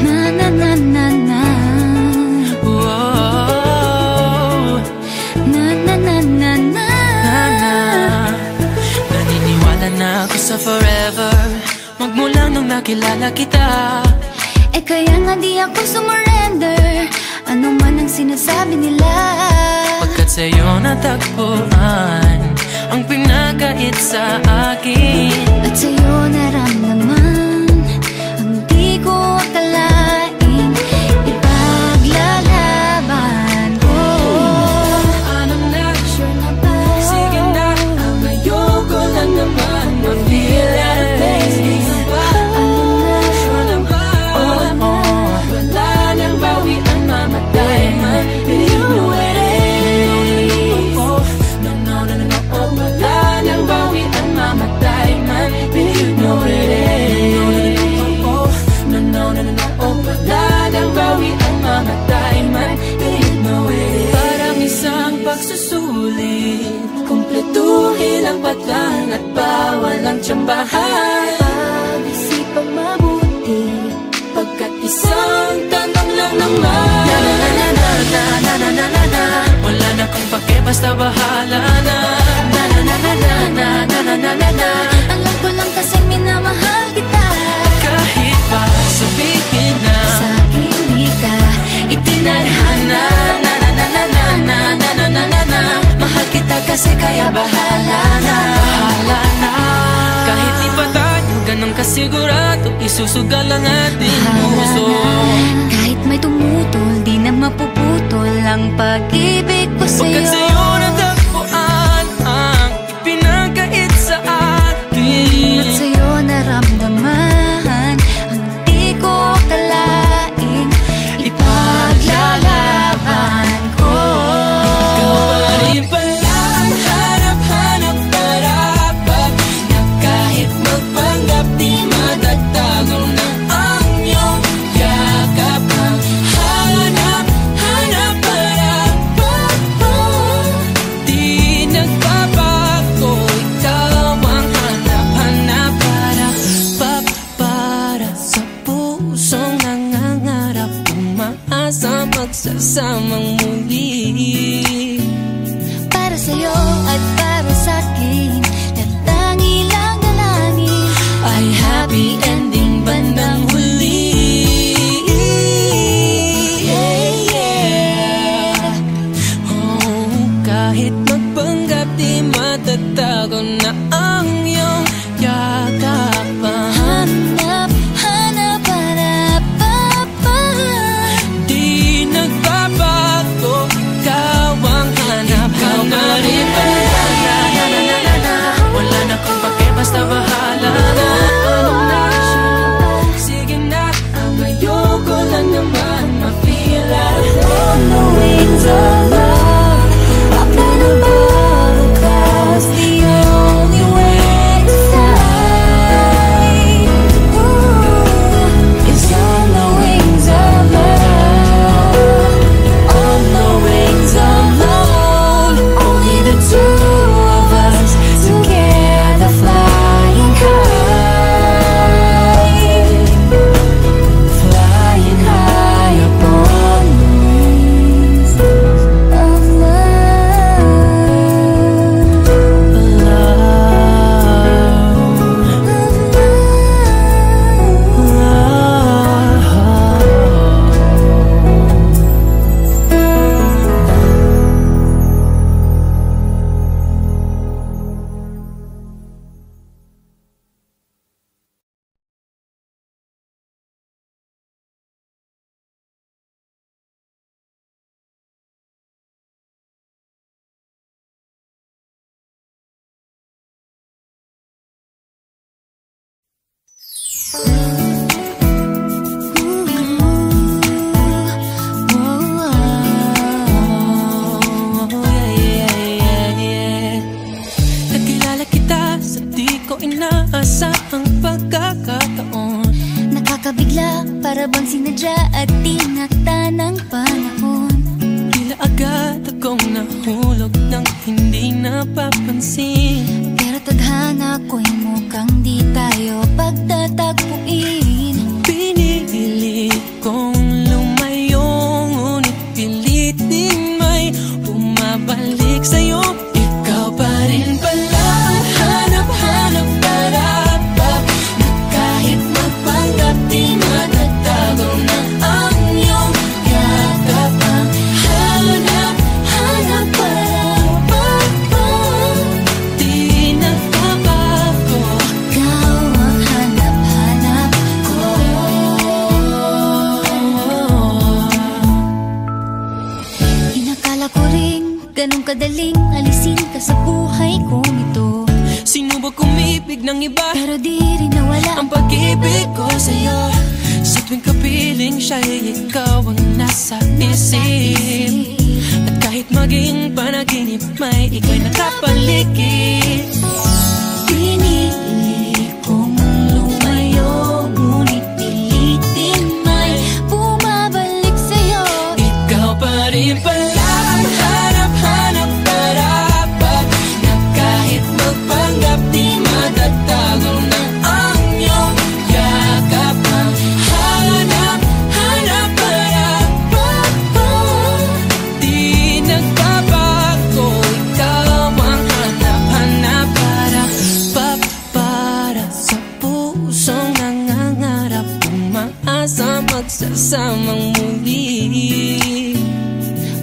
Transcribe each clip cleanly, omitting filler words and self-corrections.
Na na na na na. Whoa. Na na na na na. Naniniwala na ako sa forever, magmula nung nakilala kita. Eh kaya nga di ako sumurrender, ano man ang sinasabi nila. Pagkat sa'yo natagpuan ang pinakait sa akin, at sa'yo naramdaman ang di ko akalain. Ipaglalaban ko. Ano na? Sure na ba? Sige na, ang ayoko na naman ma-feel out of place. Ano ba? Sure na ba? Wala nang bawian, mamatay man. You know it is. No, no, no, no, no. Wala nang bawian, mamatay man. You know it is. No, no, no, no, no. Wala nang bawian, mamatay man. You know it is. Parang isang pagsusulit, kumpletuhin ang patlang at bawal ang tsambahan. Pag-isipang mabuti, Pagkat isang tanong lang naman. Na na na na na na na na na na na. Wala na kung pake, basta bahala na. Na na na na na na na na na na na. alam ko lang kasi minamahal kita. Kahit pa sabihin na Sa akin di ka itinadhana. Na na na na na na na na na na na. Mahal kita kasi kaya bahala na. Bahala na. Kahit di pa tayo ganun kasigurado, isusugal ang ating puso. Kahit may tumutol, di na mapuputol ang pag-ibig ko Pagkat sa'yo. sa'yo natagpuan ang pinagkait sa akin, At sa'yo naramdaman ang di ko akalain. Ipaglalaban ko. ikaw pa rin pala ang hanap-hanap parapat, na kahit magpanggap di matatago na ang iyong yakap. Ang hanap-hanap parapat, di nagbabago. Ikaw ang hanap-hanap para sa pusong nangangarap, umaasa magsasamang muli. Para sa'yo at para sa'kin, natangi lang dalangin Ay happy ending bandang huli. Yeah, yeah. Oh, kahit magpanggap di matatago na ang iyong yakap. Hanap, hanap, hanap, papa. Di nagbabago, ikaw ang hanap. Ikaw pa rin pala. Na, na, na, na, na, na. Wala na kung pake, basta bahala na. Ano na? Sige na, ang ayoko lang naman ma-feel out. On the wings of love, up and above the clouds, the only way to fly. Ooh, is on the wings of love, on the wings of love. Only the two of us together, flying high, flying high upon the wings of Nakilala kita sa di ko inaasahang pagkakataon. nakakabigla, para bang sinadya at tinakda ng panahon. Tila agad akong nahulog nang hindi napapansin. Pero tadhana ko'y mukhang di tayo pagtatagpuin. Pinili kadaling alisin ka sa buhay kong ito. Sinubok umibig ng iba, pero di rin nawala ang pag-ibig ko sa'yo. Sa tuwing kapiling siya'y ikaw ang nasa isip. At kahit maging panaginip, may ikaw'y nakapaligid. Pinili kong lumayo, ngunit pilitin may bumabalik sa'yo. Ikaw pa rin pala ang hanap-hanap parapat, na kahit magpanggap di matatago na ang iyong yakap. Ang hanap-hanap parapat, di nagbabago. Ikaw ang hanap-hanap parapat, para sa pusong nangangarap, umaasa magsasamang muli.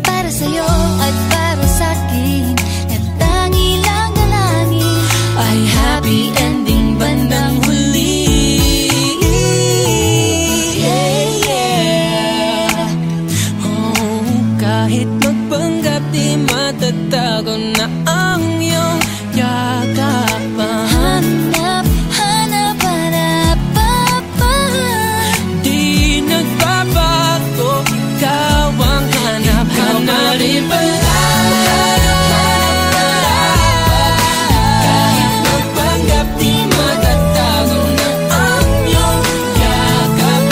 Para sa'yo at para sa'kin, at tangi lang dalangin Ay happy ending bandang huli. Yeah, yeah. Oh, kahit magpanggap di matatago na ang iyong yakap. hanap, hanap, hanap, papa. Di nagbabago, ikaw ang hanap-hanap rin pala. Kahit magpanggap di matatago na ang iyong yakap.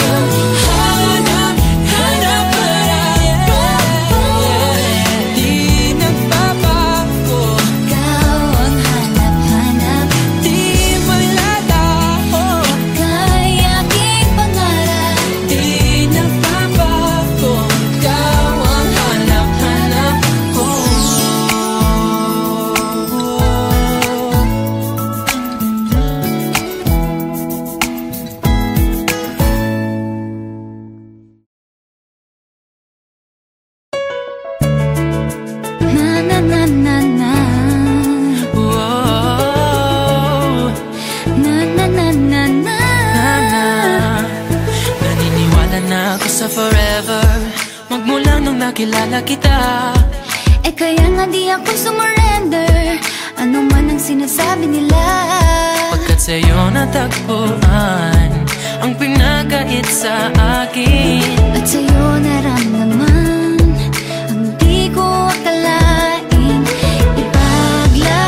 Hanap-hanap parapat, di nagbabago, Ikaw ang hanap, hanap, di malalaho, ika'y aking pangarap. di nagbabago. Ikaw ang hanap-hanap ko. Na na na na na, Wow. na na na na na. Naniniwala na ako sa forever, magmula nung nakilala kita. Eh kaya nga di ako sumurrender, ano man ang sinasabi nila. Pagkat sa'yo natagpuan ang pinagkait sa akin. At sa'yo naramdaman ang di ko akalain,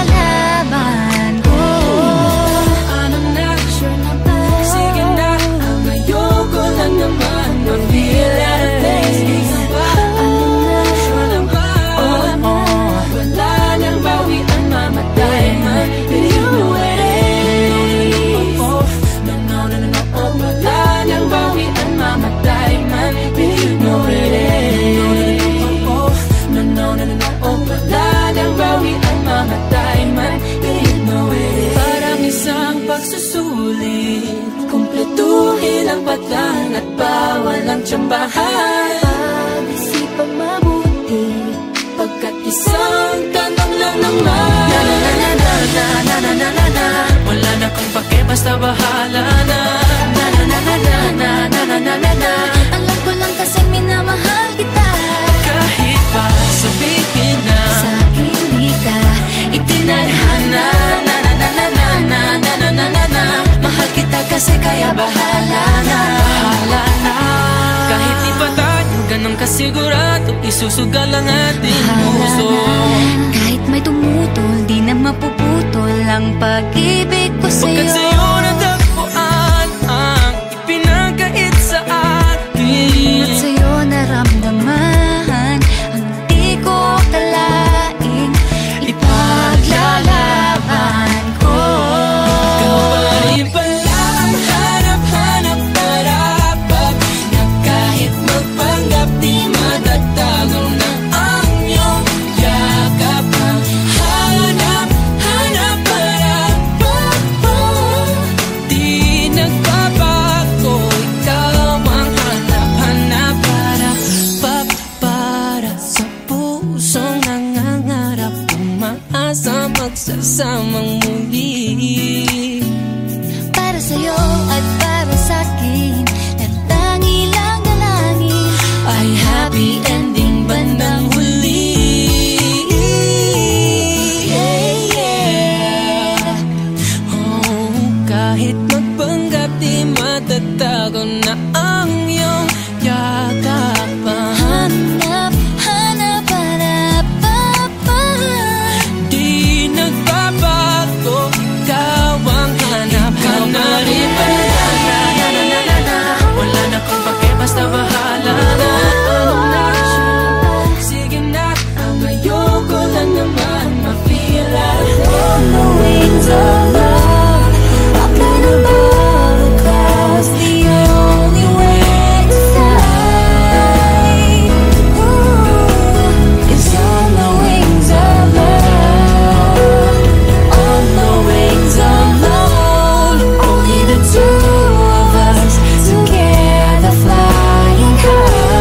ipaglalaban ko. Ano na? Sure na ba? Sige na, ang ayoko lang naman ma-feel out of place. Ikaw ba? Ano na? Sure na ba? Wala nang bawian, mamatay man. Did you know it? Wala nang bawian, mamatay man. Did you know it? Wala nang bawian, mamatay man. Did you know it? Parang isang pagsusulit, kumpletuhin ang patlang at bawal ang tsambahan. Pag-isipang mabuti, Pagkat isang tanong lang naman. Na na na na na na na na na na na. Wala na kung pake, basta bahala na. Na na na na na na na na na na na. alam ko lang kasi minamahal kita. Kahit pa sabihin na Sa akin di ka itinadhana. Na na na na na na na na na na na. Mahal kita kasi kaya bahala na. Bahala na. Kahit di pa tayo ganun kasigurado, isusugal ang ating puso. kahit may tumutol, di na mapuputol ang pag-ibig ko Pagkat sa'yo. sa'yo natagpuan ang ipinagkait sa akin. At sa'yo naramdaman ang di ko akalain, ipaglalaban ko. Ikaw pa rin pala ang hanap-hanap parapat, na kahit magpanggap di matatago na ang iyong yakap. Ang hanap-hanap parapat, matatago na ang iyong yakapan. Hanap, hanap, hanap, papa. Di nagbabago, ikaw ang hanap. Ikaw na rin pala, wala na kung pake, basta bahala na. Sige na, ayoko na naman ma-feel out. On the wings of love, up and above the clouds, the only way to fly. Ooh, is on the wings of love, on the wings of love. Only the two of us together, flying high,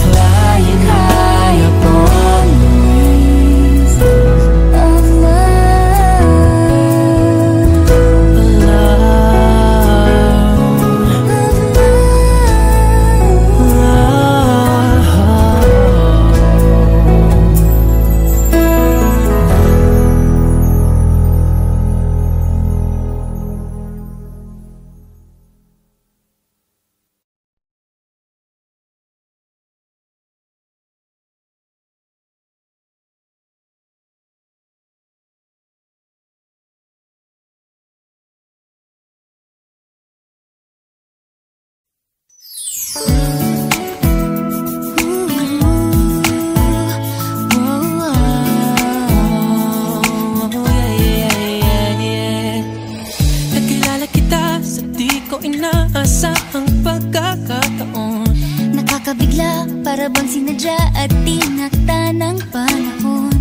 flying high upon the wings of love. Nakilala kita sa di ko inaasahang pagkakataon. Nakakabigla, para bang sinadya at tinakta ng panahon.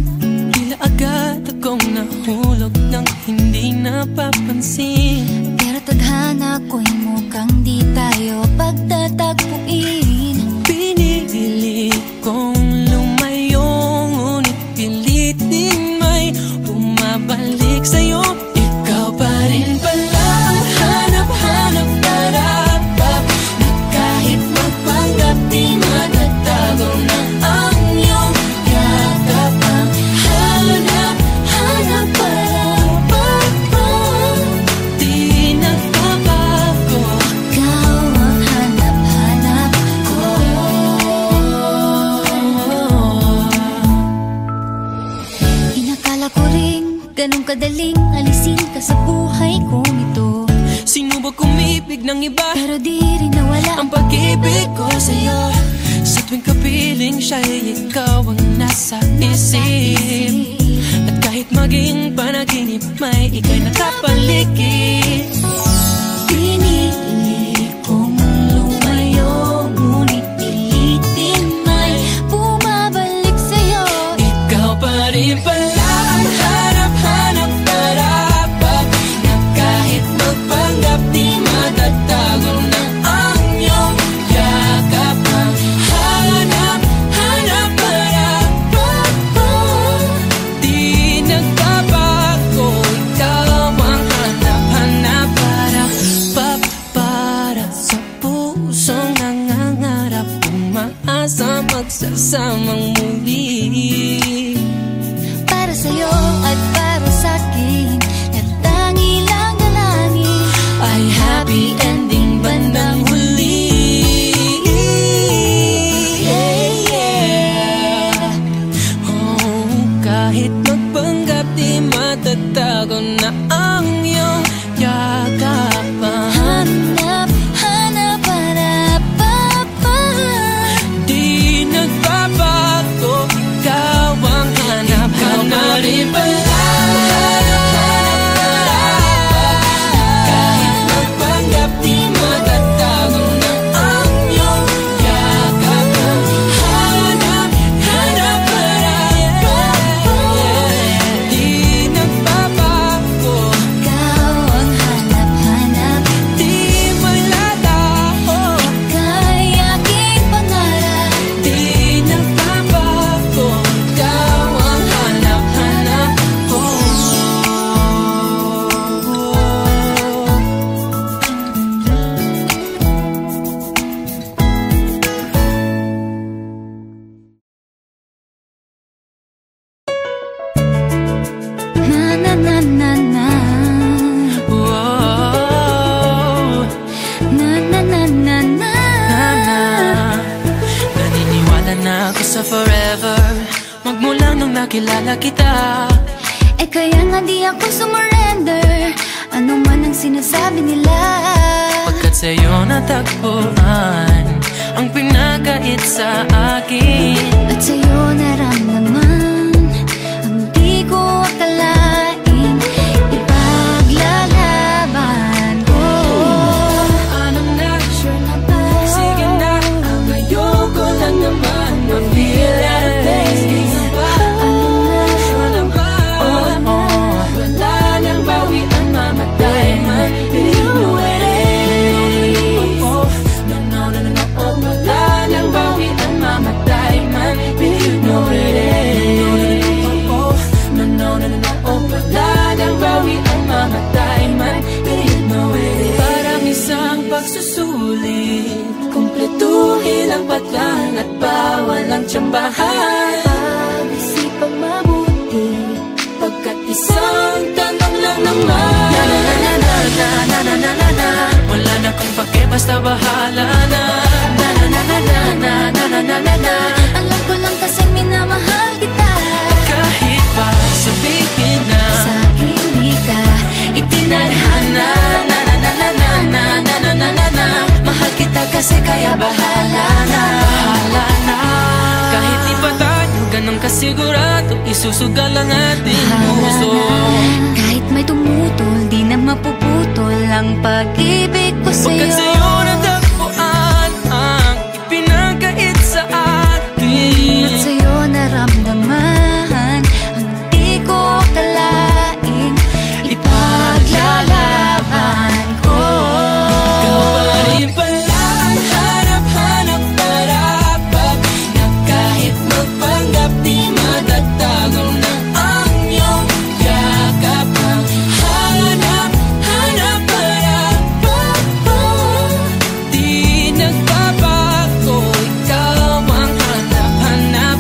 Tila agad akong nahulog nang hindi napapansin. Pero tadhana ko'y mukhang di tayo pagtatagpuin. Pinili kong lumayo, ngunit pilit din may bumabalik sa'yo. Ikaw pa rin pala ang hanap-hanap, tarapap, na kahit magpanggap di matatago na ang iyong yakapang. Hanap, hanap, parapapa, di nagbabago. Ikaw ang hanap-hanap ko. Inakala ko rin ganun kadaling alisin ka sa buhay kong ito. Sinubok umibig ng iba, Pero di rin nawala ang pag-ibig ko sa'yo. Sa tuwing kapiling siya'y ikaw ang nasa isip. At kahit maging panaginip, may ika'y nakapaligid. pinili kong lumayo, ngunit pilitin may bumabalik sa'yo. Ikaw pa rin pala ang hanap-hanap, tarapap, na kahit magpanggap di matatago na ang iyong yakapang. Hanap, hanap, parapapa, di nagbabago. Ikaw ang hanap. nang nakilala kita. Eh kaya nga di ako sumurrender, ano man ang sinasabi nila. Pagkat sa'yo natagpuan ang pinakait sa akin, at sa'yo naramdaman ang di ko akalain. Ipaglalaban ko. Ano na, sure na ba? Sige na, ang ayoko na naman ma-feel out of place. Sige ba? Ano na, sure na ba? Wala nang bawian, mamatay man. You know it is. Wala nang bawian, mamatay man. You know it is. Wala nang bawian, mamatay man. You know it is. Parang isang pagsusulit, kumpletuhin ang patlang at bawal ang tsambahan. Pag-isipang mabuti, Pagkat isang tanong lang naman. Na-na-na-na-na-na-na-na-na-na. Wala na kung pake, basta bahala na. Na-na-na-na-na-na-na-na-na. alam ko lang kasi minamahal kita. Kahit pa sabihin na Sa akin di ka itinadhana. Na-na-na-na-na-na-na-na-na-na. Mahal kita kasi kaya bahala na. Bahala na. Kahit di pa tayo ganun kasigurado, isusugal ang ating puso. Kahit may tumutol, di na mapuputol ang pag-ibig ko Pagkat sa'yo. sa'yo natagpuan ang ipinagkait sa akin, At sa'yo naramdaman ang di ko akalain. Ipaglalaban ko. ikaw pa rin pala ang hanap-hanap para na kahit magpanggap di matatago na ang iyong yakap. Ang hanap-hanap para di nagbabago. Ikaw ang hanap-hanap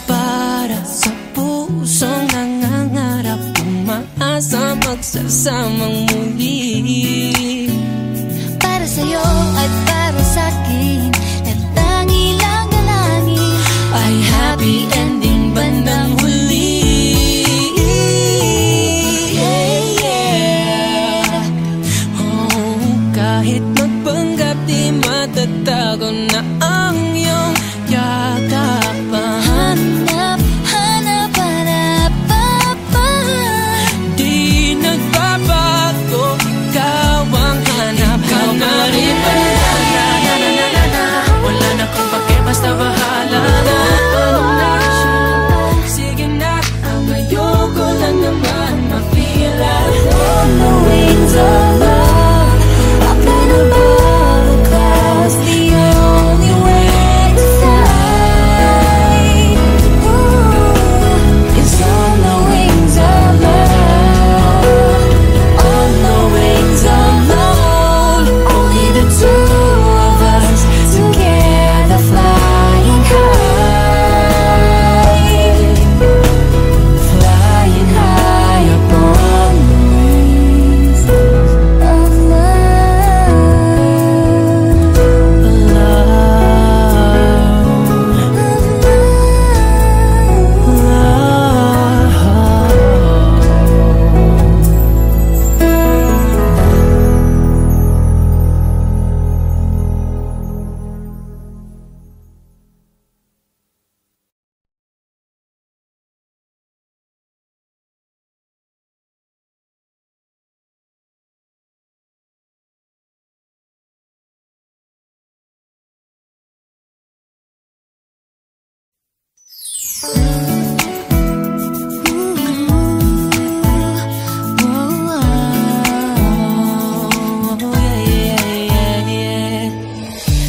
para sa pusong nangangarap, umaasa magsasamang muli. Para sa'yo at para sa'kin, at tangi lang dalangin Ay happy ending bandang huli. Oh, kahit magpanggap di matatago na ang iyong yakap. Hanap, hanap, hanap, papa. Di nagbabago, ikaw ang hanap. Ikaw na rin pala. Wala na kung pake, basta bahala na. Sige na, ang ayoko na naman ma-feel out. On the wings of love, up and above the clouds, the only way to fly. Ooh, is on the wings of love, on the wings of love. Only the two of us together, flying high upon the wings of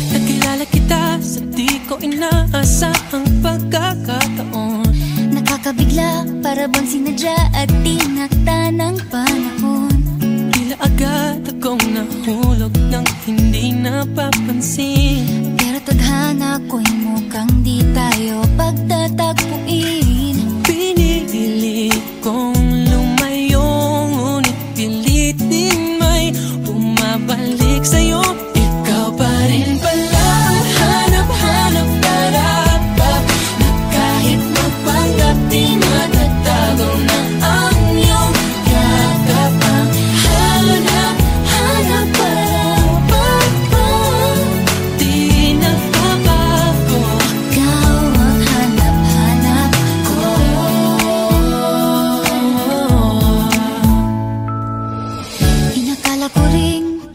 Nakilala kita sa di ko inaasahang pagkakataon. nakakabigla, para bang sinadya at tinakta ng panahon. Tila agad akong nahulog ng hindi napapansin. Pero tadhana ko'y mukhang di tayo pagtatagpuin. Pinili kong lumayo, ngunit pilit din may bumabalik sa'yo. Ikaw pa rin pala ang hanap-hanap para na kahit magpapalagay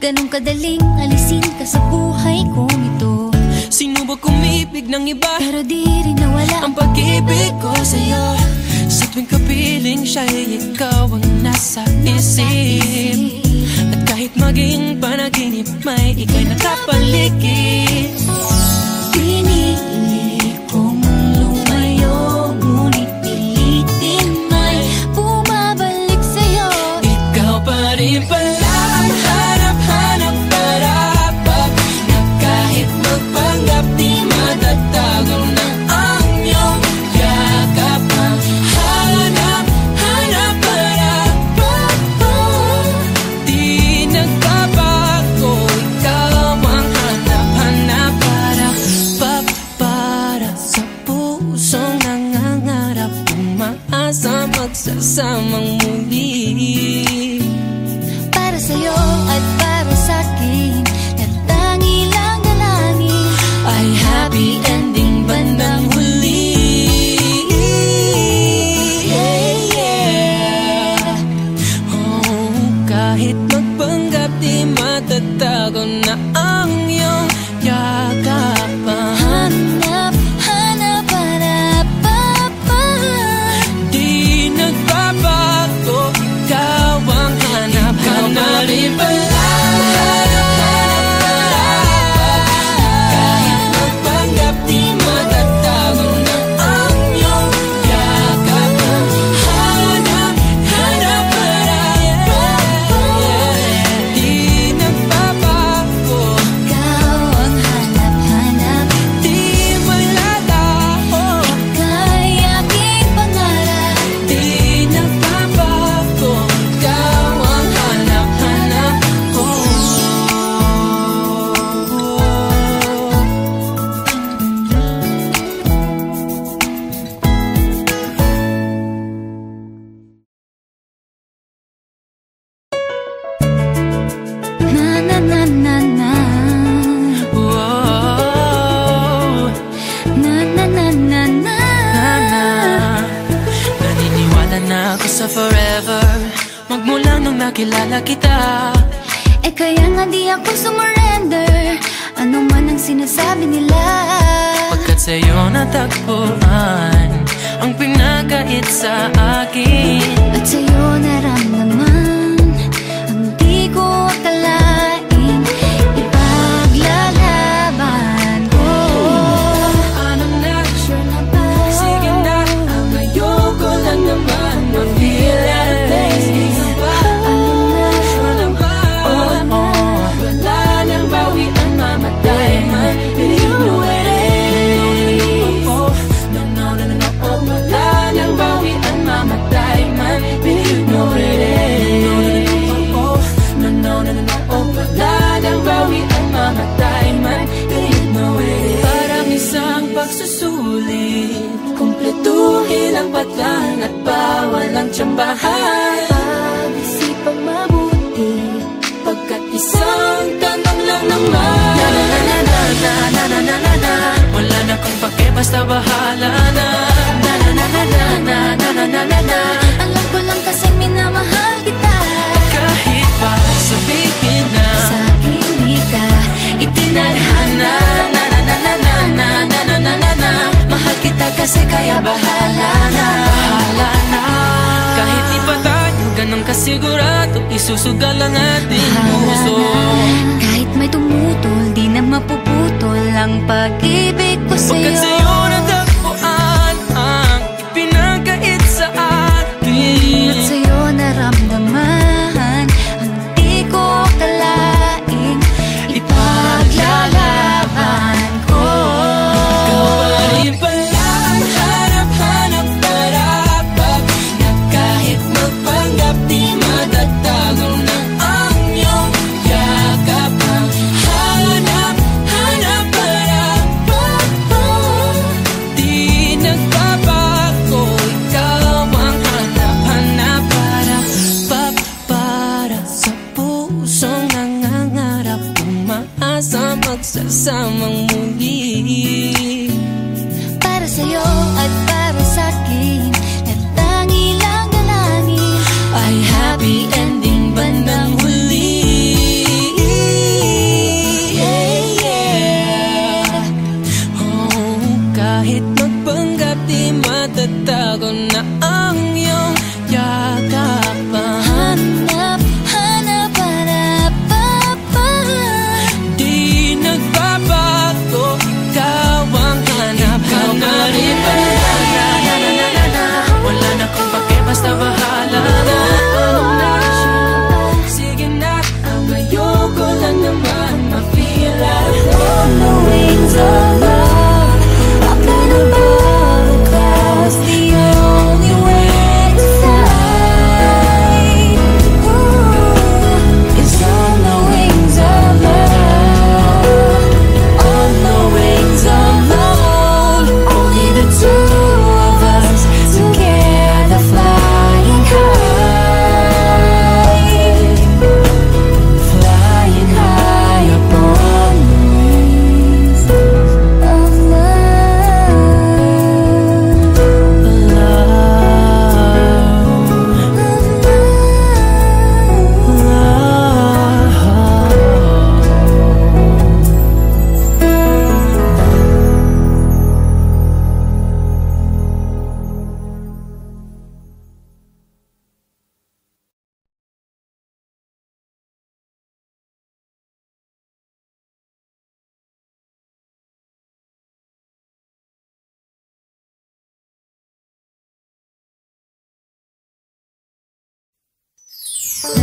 ganun kadaling alisin ka sa buhay kong ito. Sino ba kumibig ng iba? Pero di rin nawala ang pag-ibig ko sa'yo. Sa tuwing kapiling siya'y ikaw ang nasa isip. At kahit maging panaginip, may ika'y nakapaligid. Pinili kong lumayo, ngunit pilitin may bumabalik sa'yo. Ikaw pa rin pala ang hanap-hanap para pag na kahit magpanggap di matatago na ang iyong yakap. Ang hanap-hanap para pag di nagbabago. Ikaw ang hanap-hanap para pag para sa pusong nangangarap, umaasa magsasamang muli. Para sa'yo at para sa'kin, at tangi lang dalangin Ay happy ending bandang huli. Yeah, yeah. Oh, kahit magpanggap di matatago na ang iyong yakap. hanap, hanap, hanap, papa. Di nagbabago, ikaw ang hanap-hanap. Rin pala kahit magpanggap di matatago na ang iyong yakap. Hanap-hanap para di nagbabago, Ikaw ang hanap, hanap, di malalaho, ika'y aking pangarap. di nagbabago. Ikaw ang hanap-hanap ko. Na na na na na, Wow. na na na na na. Naniniwala na ako sa forever, magmula nung nakilala kita. Eh kaya nga di ako sumurrender, ano man ang sinasabi nila. Pagkat sa'yo natagpuan ang pinagkait sa akin. At sa'yo naramdaman ang di ko akalain, ipaglalaban ko. Ano na? Sure na ba? Sige na, ang ayoko lang naman ma-feel out of place. Ikaw ba? Ano na? Sure na ba? Wala nang bawian, mamatay man. But you know it is. No. Wala nang bawian, mamatay man. But you know it is. No. Wala nang bawian, mamatay man. But you know it is. Parang isang pagsusulit, kumpletuhin ang patlang at bawal ang tsambahan. Pag-isipang mabuti, Pagkat isang tanong lang naman. Na. Wala na kung pake, basta bahala na. Na. alam ko lang kasi minamahal kita. Kahit pa sabihin na Sa akin di ka itinadhana. Na. Mahal kita kasi kaya bahala na. Kahit di pa tayo ganun kasigurado, isusugal ang ating puso. Kahit may tumutol, di na mapuputol ang pag-ibig ko Pagkat sa'yo. sa'yo natagpuan ang ipinagkait sa akin. At sa'yo naramdaman ang di ko akalain, ipaglalaban ko. Ikaw pa rin pala ang hanap-hanap para pag na kahit magpanggap di matatago na ang iyong yakap. Ang hanap-hanap para pag di nagbabago. Ikaw ang hanap-hanap para sa pusong nangangarap, umaasa magsasamang muli. Para sa'yo at para sa'kin, at tangi lang dalangin Ay happy ending bandang huli. Nakilala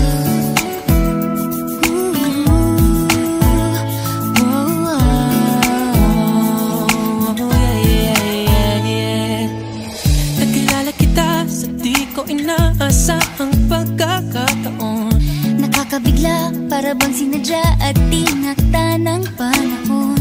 kita sa di ko inaasahang pagkakataon. Nakakabigla, para bang sinadya at tinakda ng panahon.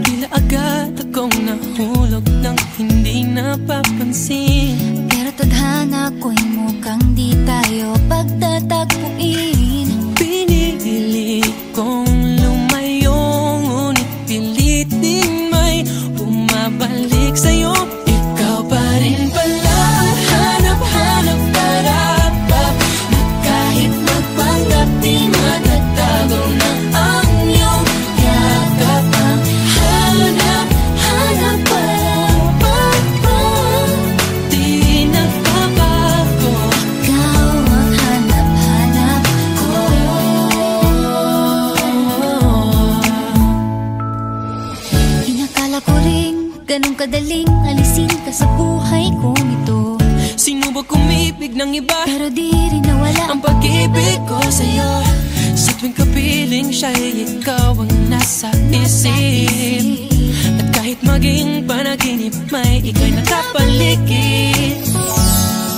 Tila agad akong nahulog nang hindi napapansin. Pero tadhana ko'y mukhang di tayo pagtatagpuin. Pinili kong lumayo, ngunit pilit din may bumabalik sa'yo. Ikaw pa rin pala, hanap-hanap para-pap, na kahit magpanggap di matatago na ang iyong yakap. Ang hanap-hanap para-pap, di nagbabago. Ikaw ang hanap-hanap ko. Inakala ko ring ganun kadaling alisin ka sa buhay kong ito. Sinubok umibig ng iba, Pero di rin nawala ang pag-ibig ko sa'yo. Sa tuwing kapiling siya'y ikaw ang nasa isip. At kahit maging panaginip, may ika'y nakapaligid.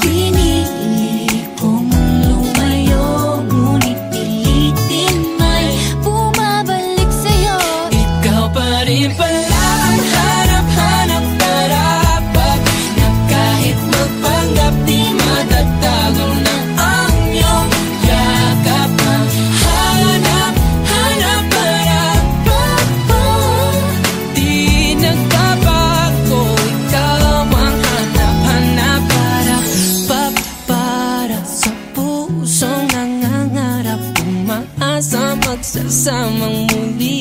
Pinili kong lumayo, ngunit pilitin may bumabalik sa'yo. Ikaw pa rin pala ang hanap-hanap para-pap, na kahit magpanggap di matatago na ang iyong yakap. Ang hanap-hanap para-pap, di nagbabago. Ikaw ang hanap-hanap para-pap, para sa pusong nangangarap, umaasa magsasamang muli.